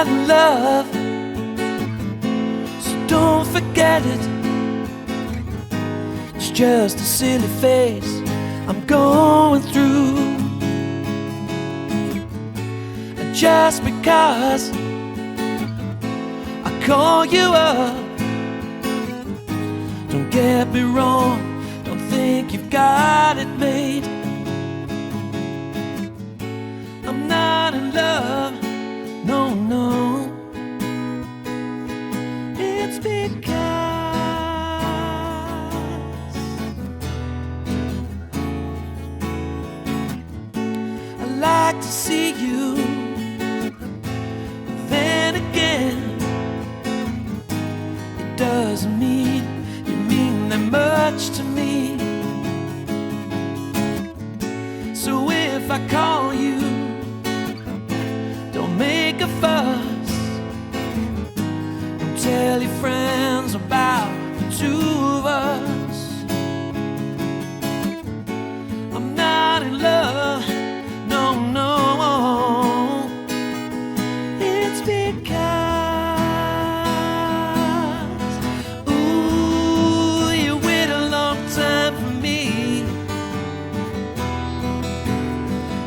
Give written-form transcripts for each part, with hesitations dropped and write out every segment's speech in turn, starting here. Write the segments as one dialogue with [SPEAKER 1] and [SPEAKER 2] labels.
[SPEAKER 1] not in love, so don't forget it. It's just a silly phase I'm going through. And just because I call you up, don't get me wrong, don't think you've got it made. I'm not in love, no, no. It's because I like to see you. Then again, it doesn't mean you mean that much to me. So if I call you, don't make a fuss. Don't tell your friends about the two of us. I'm not in love, no, no. It's because, ooh, you wait a long time for me.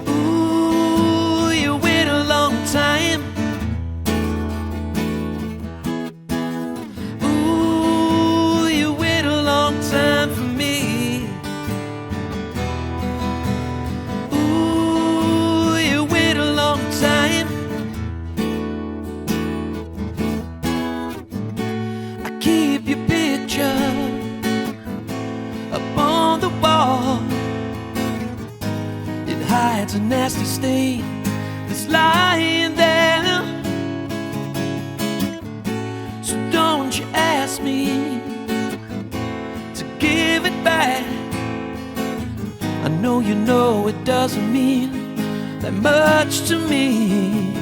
[SPEAKER 1] Ooh, you wait a long time. Ooh, you wait a long time for me. Ooh, you wait a long time. I keep your picture up on the wall. It hides a nasty stain that's lying there. So don't you ask me to give it back. I know you know it doesn't mean that much to me.